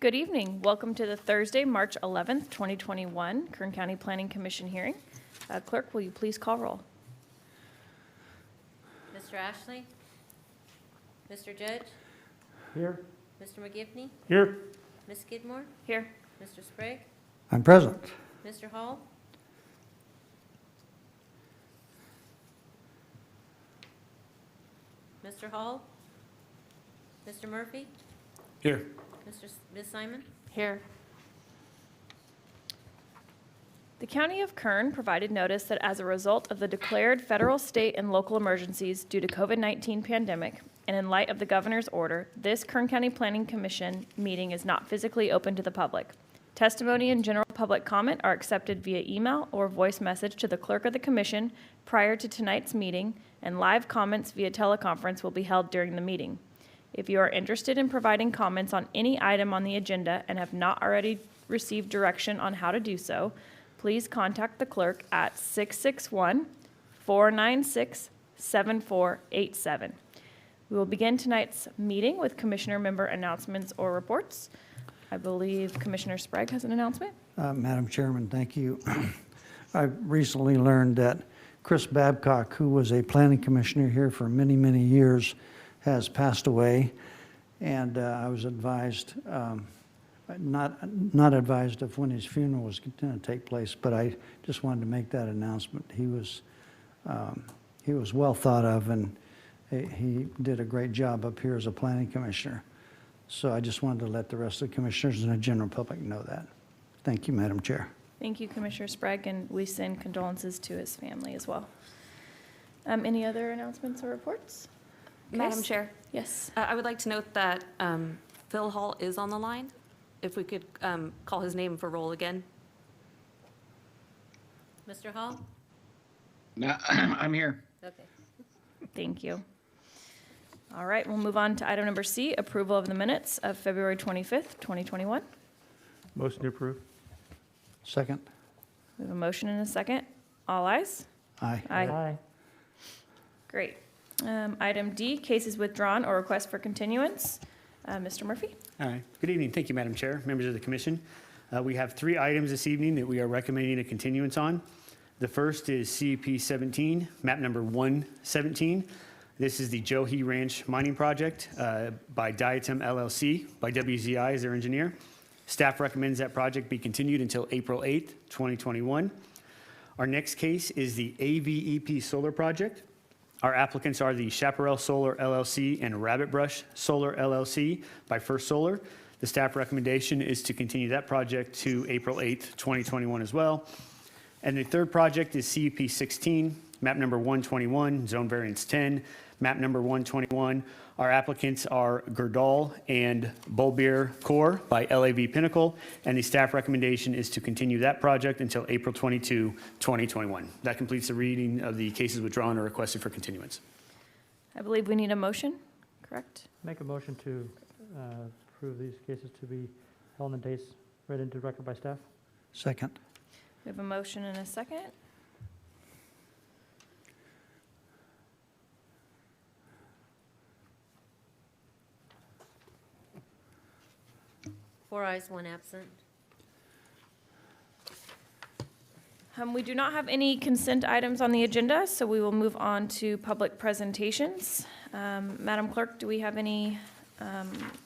Good evening. Welcome to the Thursday, March 11th, 2021 Kern County Planning Commission hearing. Clerk, will you please call roll? Mr. Ashley? Mr. Judge? Here. Mr. McGivney? Here. Ms. Skidmore? Here. Mr. Sprague? I'm present. Mr. Hall? Mr. Hall? Mr. Murphy? Here. Ms. Simon? Here. The County of Kern provided notice that as a result of the declared federal, state, and local emergencies due to COVID-19 pandemic, and in light of the governor's order, this Kern County Planning Commission meeting is not physically open to the public. Testimony and general public comment are accepted via email or voice message to the clerk of the commission prior to tonight's meeting, and live comments via teleconference will be held during the meeting. If you are interested in providing comments on any item on the agenda and have not already received direction on how to do so, please contact the clerk at 661-496-7487. We will begin tonight's meeting with commissioner member announcements or reports. I believe Commissioner Sprague has an announcement. Madam Chairman, thank you. I recently learned that Chris Babcock, who was a planning commissioner here for many, many years, has passed away, and I was advised, not advised of when his funeral was going to take place, but I just wanted to make that announcement. He was well thought of, and he did a great job up here as a planning commissioner. So I just wanted to let the rest of the commissioners and the general public know that. Thank you, Madam Chair. Thank you, Commissioner Sprague, and we send condolences to his family as well. Any other announcements or reports? Madam Chair, Yes. I would like to note that Phil Hall is on the line. If we could call his name for roll again. Mr. Hall? No, I'm here. Okay. Thank you. All right, we'll move on to item number C, approval of the minutes of February 25th, 2021. Motion to approve. Second. We have a motion and a second. All ayes? Aye. Aye. Great. Item D, cases withdrawn or request for continuance. Mr. Murphy? All right. Good evening. Thank you, Madam Chair, members of the commission. We have 3 items this evening that we are recommending a continuance on. The first is CUP 17, map number 117. This is the Johi Ranch mining project by Diatom LLC, by WZI as their engineer. Staff recommends that project be continued until April 8th, 2021. Our next case is the AVEP solar project. Our applicants are the Chaparral Solar LLC and Rabbit Brush Solar LLC by First Solar. The staff recommendation is to continue that project to April 8th, 2021 as well. And the third project is CUP 16, map number 121, zone variance 10, map number 121. Our applicants are Gerdal and Bolbier Core by LAV Pinnacle, and the staff recommendation is to continue that project until April 22, 2021. That completes the reading of the cases withdrawn or requested for continuance. I believe we need a motion, correct? Make a motion to approve these cases to be held on the dates read into record by staff. Second. We have a motion and a second. 4 ayes, 1 absent. We do not have any consent items on the agenda, so we will move on to public presentations. Madam Clerk, do we have any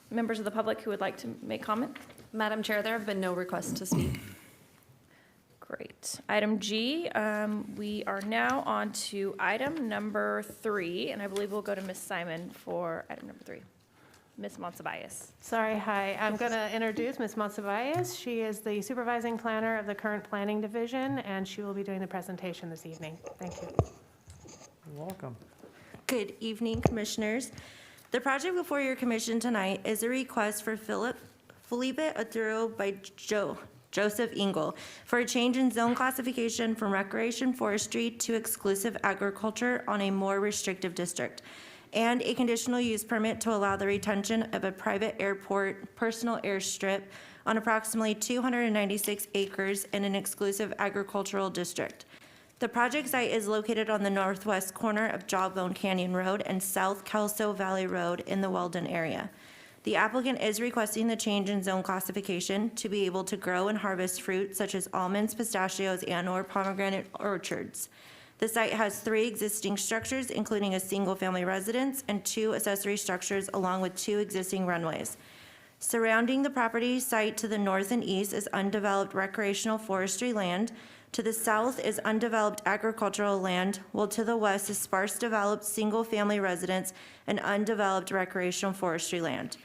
members of the public who would like to make comment? Madam Chair, there have been no requests to speak. Great. Item G, we are now on to item number 3, and I believe we'll go to Ms. Simon for item number 3. Ms. Monsivais. Sorry, hi. I'm going to introduce Ms. Monsivais. She is the supervising planner of the current planning division, and she will be doing the presentation this evening. Thank you. You're welcome. Good evening, commissioners. The project before your commission tonight is a request for Felipe Arturo by Joseph Ingles for a change in zone classification from recreation forestry to exclusive agriculture on a more restrictive district, and a conditional use permit to allow the retention of a private airport personal airstrip on approximately 296 acres in an exclusive agricultural district. The project site is located on the northwest corner of Jawbone Canyon Road and South Kelso Valley Road in the Weldon area. The applicant is requesting the change in zone classification to be able to grow and harvest fruit such as almonds, pistachios, and/or pomegranate orchards. The site has 3 existing structures, including a single-family residence and 2 accessory structures, along with 2 existing runways. Surrounding the property site to the north and east is undeveloped recreational forestry land. To the south is undeveloped agricultural land, while to the west is sparse developed single-family residence and undeveloped recreational forestry land.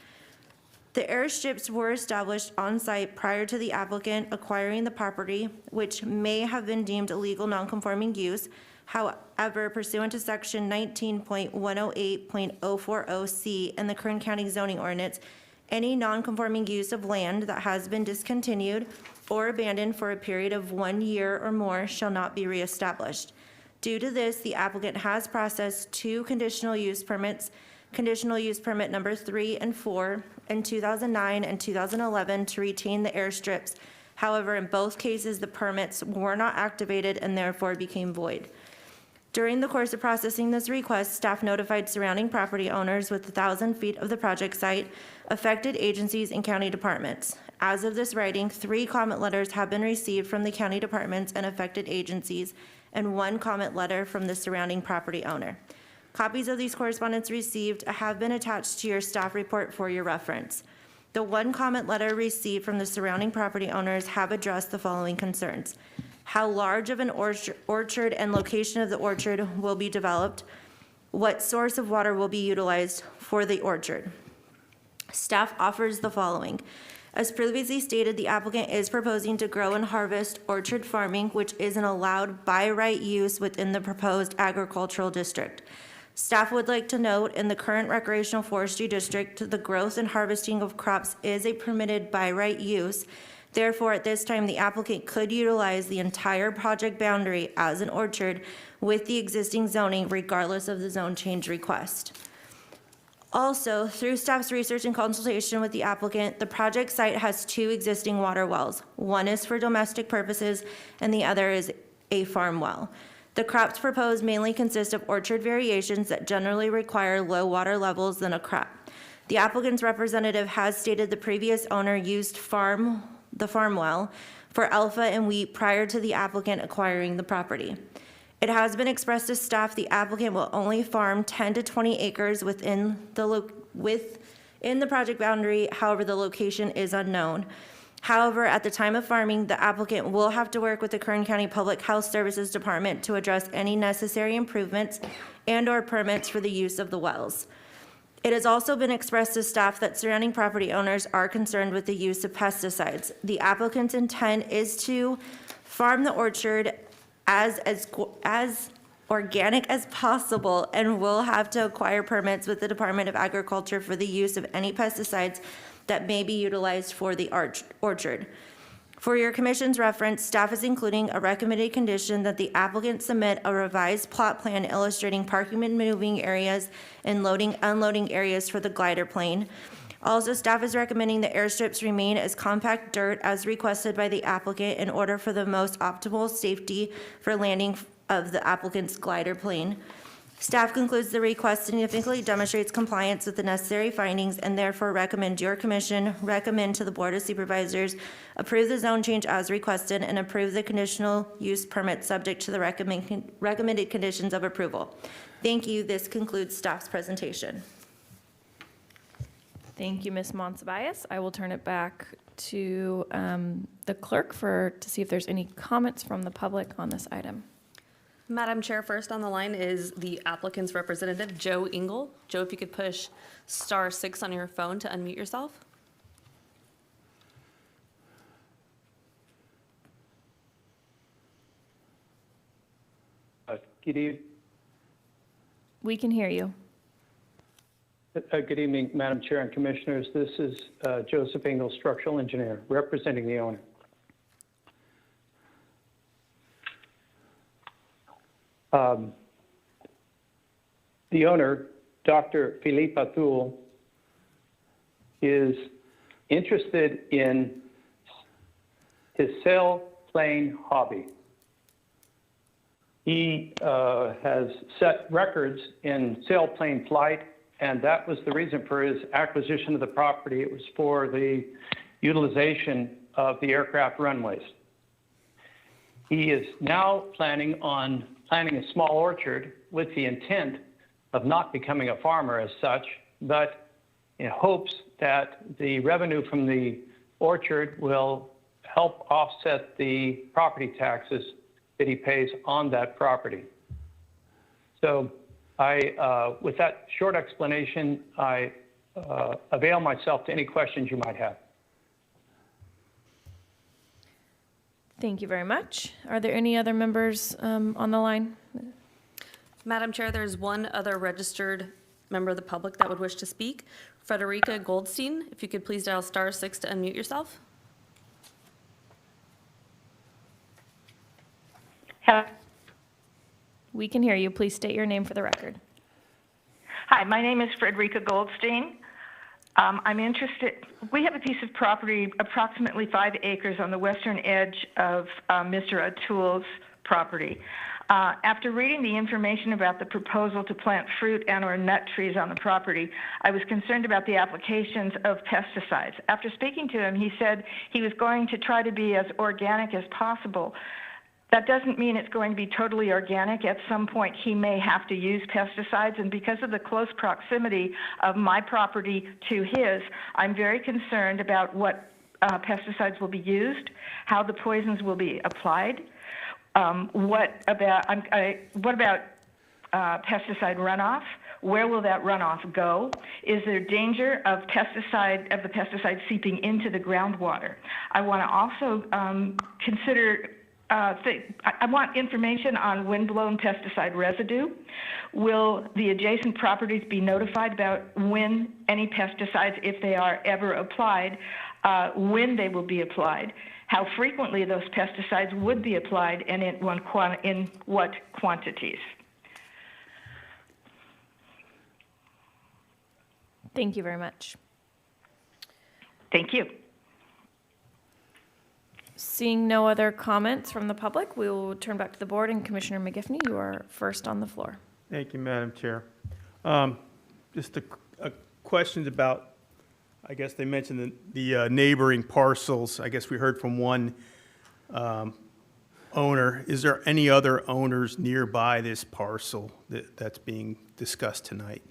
The airstrips were established on-site prior to the applicant acquiring the property, which may have been deemed illegal nonconforming use. However, pursuant to section 19.108.040C in the Kern County zoning ordinance, any nonconforming use of land that has been discontinued or abandoned for a period of 1 year or more shall not be reestablished. Due to this, the applicant has processed 2 conditional use permits, conditional use permit number 3 and 4 in 2009 and 2011 to retain the airstrips. However, in both cases, the permits were not activated and therefore became void. During the course of processing this request, staff notified surrounding property owners with 1,000 feet of the project site, affected agencies, and county departments. As of this writing, 3 comment letters have been received from the county departments and affected agencies, and 1 comment letter from the surrounding property owner. Copies of these correspondence received have been attached to your staff report for your reference. The 1 comment letter received from the surrounding property owners have addressed the following concerns: how large of an orchard and location of the orchard will be developed, what source of water will be utilized for the orchard. Staff offers the following. As previously stated, the applicant is proposing to grow and harvest orchard farming, which is an allowed by right use within the proposed agricultural district. Staff would like to note, in the current recreational forestry district, the growth and harvesting of crops is a permitted by right use. Therefore, at this time, the applicant could utilize the entire project boundary as an orchard with the existing zoning, regardless of the zone change request. Also, through staff's research and consultation with the applicant, the project site has 2 existing water wells. One is for domestic purposes, and the other is a farm well. The crops proposed mainly consist of orchard variations that generally require low water levels than a crop. The applicant's representative has stated the previous owner used the farm well for alpha and wheat prior to the applicant acquiring the property. It has been expressed to staff the applicant will only farm 10 to 20 acres within the project boundary. However, the location is unknown. However, at the time of farming, the applicant will have to work with the Kern County Public Health Services Department to address any necessary improvements and/or permits for the use of the wells. It has also been expressed to staff that surrounding property owners are concerned with the use of pesticides. The applicant's intent is to farm the orchard as organic as possible and will have to acquire permits with the Department of Agriculture for the use of any pesticides that may be utilized for the orchard. For your commission's reference, staff is including a recommended condition that the applicant submit a revised plot plan illustrating parking and moving areas and loading, unloading areas for the glider plane. Also, staff is recommending the airstrips remain as compact dirt as requested by the applicant in order for the most optimal safety for landing of the applicant's glider plane. Staff concludes the request significantly demonstrates compliance with the necessary findings and therefore recommend your commission recommend to the Board of Supervisors approve the zone change as requested and approve the conditional use permit subject to the recommended conditions of approval. Thank you. This concludes staff's presentation. Thank you, Ms. Monsiváis. I will turn it back to the clerk to see if there's any comments from the public on this item. Madam Chair, first on the line is the applicant's representative, Joe Ingles. Joe, if you could push *6 on your phone to unmute yourself. Good evening. We can hear you. Good evening, Madam Chair and Commissioners. This is Joseph Ingles, structural engineer, representing the owner. The owner, Dr. Philippe Atul, is interested in his sailplane hobby. He has set records in sailplane flight and that was the reason for his acquisition of the property. It was for the utilization of the aircraft runways. He is now planning a small orchard with the intent of not becoming a farmer as such, but in hopes that the revenue from the orchard will help offset the property taxes that he pays on that property. So with that short explanation, I avail myself to any questions you might have. Thank you very much. Are there any other members on the line? Madam Chair, there's one other registered member of the public that would wish to speak. Frederica Goldstein, if you could please dial *6 to unmute yourself. We can hear you. Please state your name for the record. Hi, my name is Frederica Goldstein. I'm interested, we have a piece of property, approximately 5 acres on the western edge of Mr. Atul's property. After reading the information about the proposal to plant fruit and/or nut trees on the property, I was concerned about the applications of pesticides. After speaking to him, he said he was going to try to be as organic as possible. That doesn't mean it's going to be totally organic. At some point, he may have to use pesticides, and because of the close proximity of my property to his, I'm very concerned about what pesticides will be used, how the poisons will be applied. What about pesticide runoff? Where will that runoff go? Is there danger of the pesticide seeping into the groundwater? I want to also consider. I want information on wind-blown pesticide residue. Will the adjacent properties be notified about when any pesticides, if they are ever applied, when they will be applied, how frequently those pesticides would be applied, and in what quantities? Thank you very much. Thank you. Seeing no other comments from the public, we will turn back to the board, and Commissioner McGiffney, you are first on the floor. Thank you, Madam Chair. Just a questions about, I guess they mentioned the neighboring parcels. I guess we heard from one owner. Is there any other owners nearby this parcel that's being discussed tonight?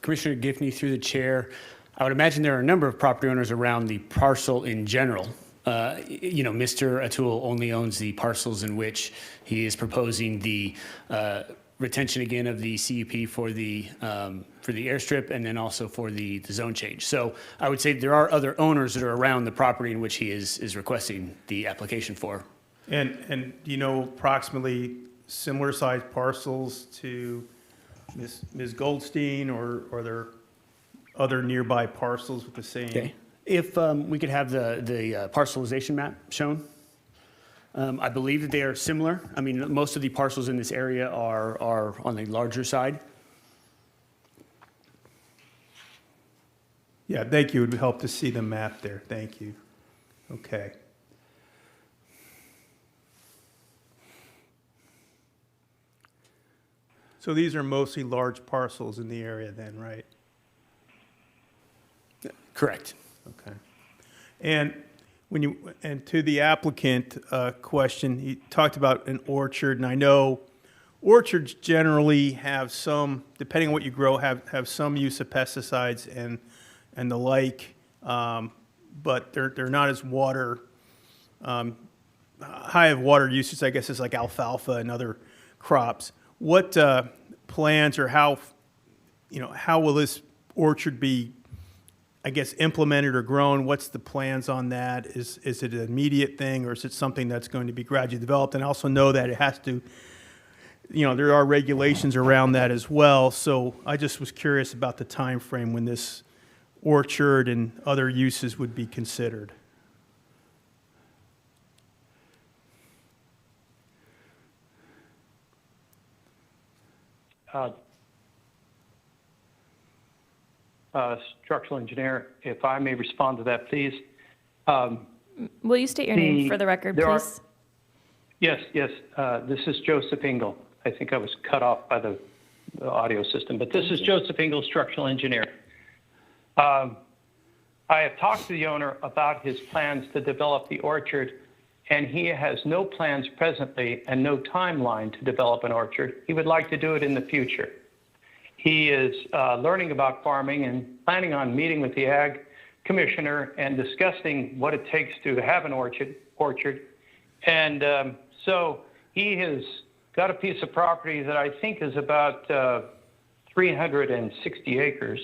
Commissioner Giffney, through the chair, I would imagine there are a number of property owners around the parcel in general. Mr. Atul only owns the parcels in which he is proposing the retention again of the CUP for the airstrip, and then also for the zone change. So I would say there are other owners that are around the property in which he is requesting the application for. And do you know approximately similar sized parcels to Ms. Goldstein, or are there other nearby parcels with the same? Okay. If we could have the parcelization map shown. I believe that they are similar. I mean, most of the parcels in this area are on the larger side. Yeah, thank you. It would help to see the map there. Thank you. Okay. So these are mostly large parcels in the area then, right? Correct. Okay. And to the applicant question, he talked about an orchard, and I know orchards generally have some, depending on what you grow, have some use of pesticides and the like, but they're not as high of water usage, I guess, as like alfalfa and other crops. What plans, or how will this orchard be, I guess, implemented or grown? What's the plans on that? Is it an immediate thing, or is it something that's going to be gradually developed? And I also know that it has to, there are regulations around that as well. So I just was curious about the time frame when this orchard and other uses would be considered. Structural engineer, if I may respond to that, please. Will you state your name for the record, please? Yes, yes. This is Joseph Ingles. I think I was cut off by the audio system, but this is Joseph Ingles, structural engineer. I have talked to the owner about his plans to develop the orchard, and he has no plans presently and no timeline to develop an orchard. He would like to do it in the future. He is learning about farming and planning on meeting with the ag commissioner and discussing what it takes to have an orchard. And so he has got a piece of property that I think is about 360 acres.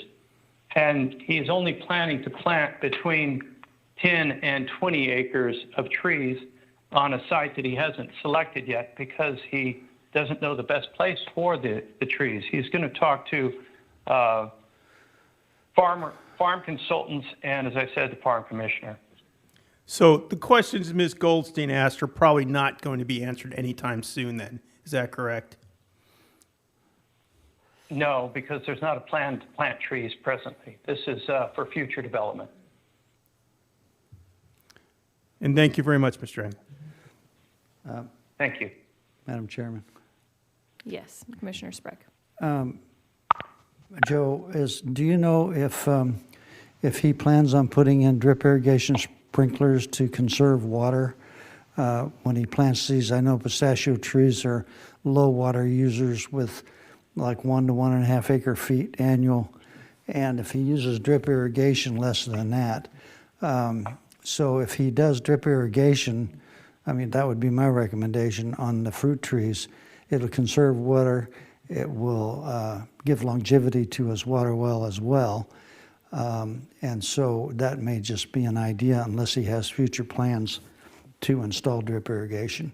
And he's only planning to plant between 10 and 20 acres of trees on a site that he hasn't selected yet because he doesn't know the best place for the trees. He's going to talk to farm consultants and, as I said, the farm commissioner. So the questions Ms. Goldstein asked are probably not going to be answered anytime soon then. Is that correct? No, because there's not a plan to plant trees presently. This is for future development. And thank you very much, Mr. Eng. Thank you. Madam Chairman. Yes, Commissioner Sprague. Joe, do you know if he plans on putting in drip irrigation sprinklers to conserve water when he plants these? I know pistachio trees are low water users with like 1 to 1.5 acre feet annual, and if he uses drip irrigation, less than that. So if he does drip irrigation, I mean, that would be my recommendation on the fruit trees. It'll conserve water. It will give longevity to his water well as well. And so that may just be an idea unless he has future plans to install drip irrigation.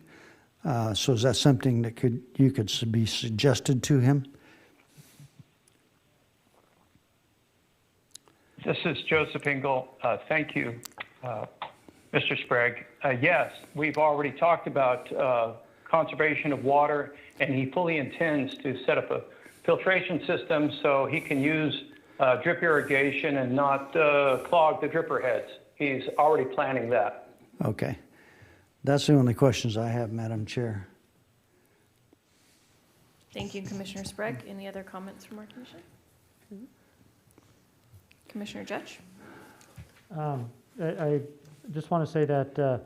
So is that something that could be suggested to him? This is Joseph Ingles. Thank you, Mr. Sprague. Yes, we've already talked about conservation of water, and he fully intends to set up a filtration system so he can use drip irrigation and not clog the dripper heads. He's already planning that. Okay. That's the only questions I have, Madam Chair. Thank you, Commissioner Sprague. Any other comments from our commission? Commissioner Judge? I just want to say that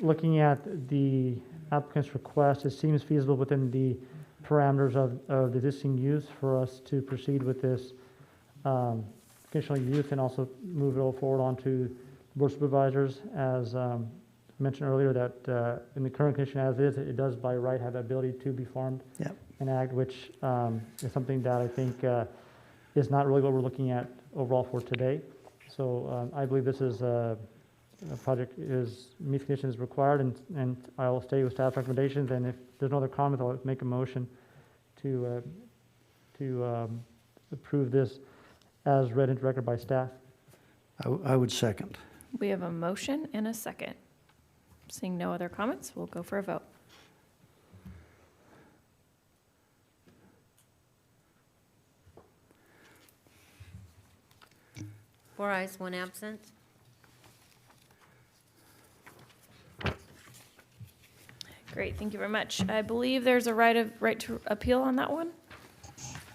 looking at the applicant's request, it seems feasible within the parameters of the existing use for us to proceed with this conditional use and also move it forward onto board supervisors. As mentioned earlier, that in the current condition as is, it does by right have the ability to be farmed and ag, which is something that I think is not really what we're looking at overall for today. So I believe this is a project meets conditions required, and I will stay with staff recommendations. And if there's no other comments, I'll make a motion to approve this as read into record by staff. I would second. We have a motion and a second. Seeing no other comments, we'll go for a vote. Four ayes, one absent. Great, thank you very much. I believe there's a right to appeal on that one.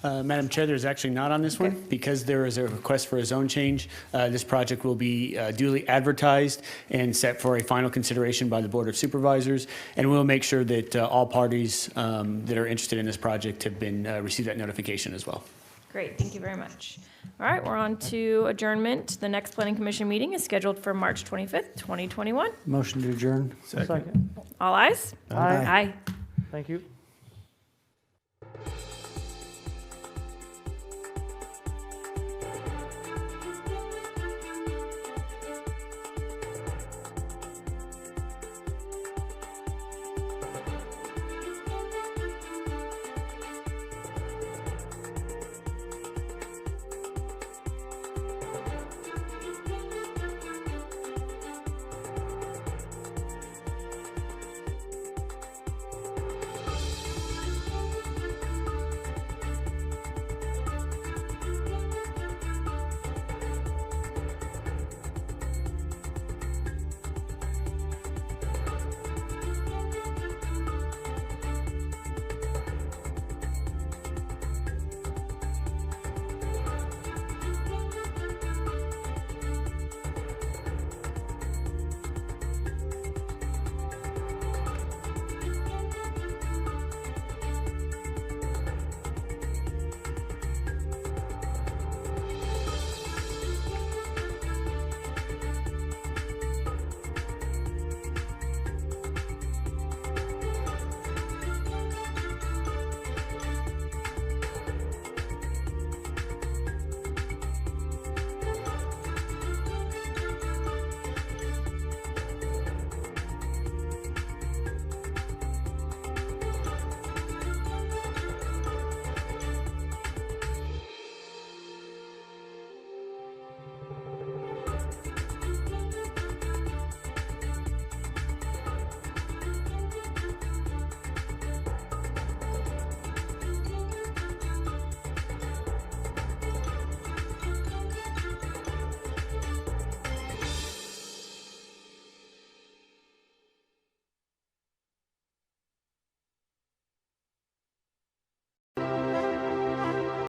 Madam Chair, there's actually not on this one because there is a request for a zone change. This project will be duly advertised and set for a final consideration by the Board of Supervisors, and we'll make sure that all parties that are interested in this project have been received that notification as well. Great, thank you very much. All right, we're on to adjournment. The next Planning Commission meeting is scheduled for March 25th, 2021. Motion to adjourn. Second. All ayes? Aye. Aye. Thank you.